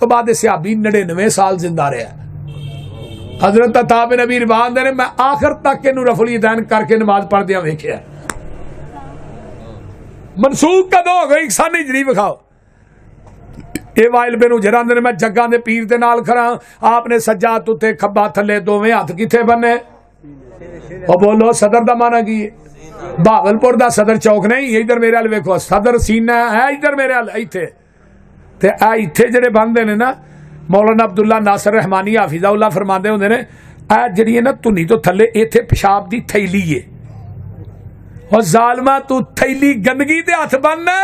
तो बाद सहाबी 99 साल जिंदा रहा। हजरत अता बिन अबी रबाह ने मैं आखिर तक इनू रफुल यदैन करके नमाज पढ़दिया वेखिया। मनसूख कदों हो गई सन हिजरी विखाओ। ये वाइल बिन हुजर आंदे ने मैं जग्गां दे पीर दे नाल खड़ा, आपने सज्जा उत्ते खब्बा थले दोवें हथ किथे बने। और बोलो सदर दा माना की बहावलपुर दा सदर चौक नहीं, इधर मेरे हाल वेखो सदर सीना है, इधर मेरे हाल इत्थे ते आ इत्थे जेडे बंदे ने ना मौलाना अब्दुल्ला नासर रहमानी हाफिज़ाउल्लाह फरमाते होंदे ने आ जिहड़ी है ना धुनी तो थले इत्थे पेशाब दी थैली है। और जालमा तू थैली गंदगी ते हथ बनना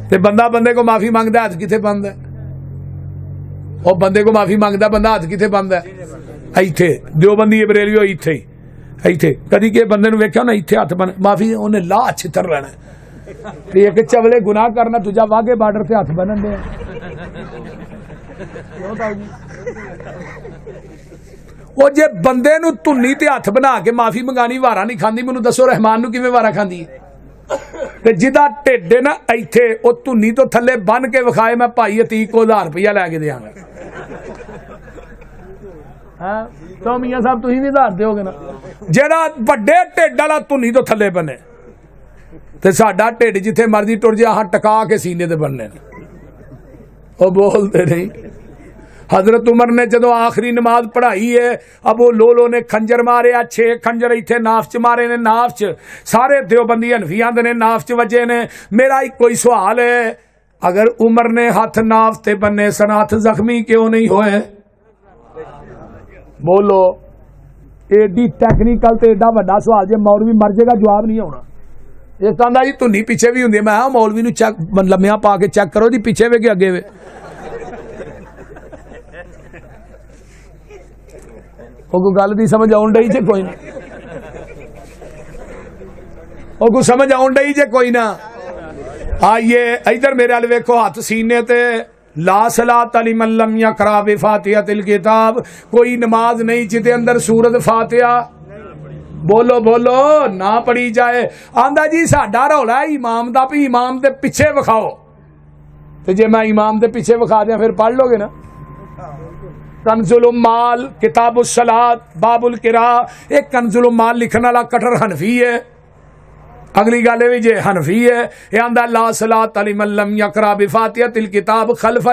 ते बंदा बंदे को माफी मांगदा हाथ किथे बंद है। और बंदे को माफी मांगदा बंदा हाथ किथे बंद है। इत्थे देवबंदी बरेलवी इत्थे ही इत्थे कदी के बंदे नूं वेख्या ना इत्थे हाथ बन माफी उन्हें लाह छितर लेना ते एक चवले गुनाह करना दूजा वाघे बार्डर से हाथ बनन दे। वो जे बंदे नूं धुन्नी ते हाथ बना के माफी मंगानी वारा नहीं खांदी, मैनूं दसो रहमान नूं किवें वारा खांदी है। ते जिदा ढिड है ना इत्थे ओ धुन्नी तो थले बन के विखाए मैं भाई अतीक को 1000 रुपया लैके देंगा। हाँ तो मियाँ साहब तुसीं भी 1000 दोगे ना। जेड़ा वड्डे ढिड वाला धुन्नी तो थले बने ते साडा ढिड जिथे मर्जी टुर जा हाँ टका के सीने ते बनने वो बोलते नहीं। हजरत उमर ने जदों आखिरी नमाज पढ़ाई है अब वो लोलो ने खंजर मारे 6 खंजर इत्थे नाफ च मारे ने। नाफ च सारे देवबंदी हनफी आंदे ने नाफ च वजे ने। मेरा एक कोई सवाल है अगर उमर ने हाथ नाफ ते बन्ने सन हाथ जख्मी क्यों नहीं होए। बोलो एडी टैक्नीकल ते एडा वड्डा सवाल जे मौलवी मर जाएगा जवाब नहीं आना। इस तरह जी धुनी पिछे भी होंगी मैं मौलवी नूं चेक लम्मिया पा के चेक करो जी पिछे वे के अगे वे। कोई गल दी समझ आउण डई जे कोई ना कोई समझ आउण डई जे कोई ना। आइए इधर मेरे हाल वेखो हाथ सीने ते ला सलात लिमन लम यक़रा बिफ़ातिहतिल किताब। कोई नमाज नहीं जिदे अंदर सूरत फातिहा बोलो बोलो ना पढ़ी जाए। आंदा जी साडा रौला इमाम दा भी इमाम दे पिछे विखाओ ते जे मैं इमाम दे पिछे विखा दिया फिर पढ़ लोगे ना। कंजुल माल किताबुस सलात बाबुल किरा एक कंजुल माल लिखने वाला कटर हनफी है। अगली गल भी जे हनफी है ये आंदा ला सलात लिमन लम यक़रा बिफ़ातिहतिल किताब खल्फ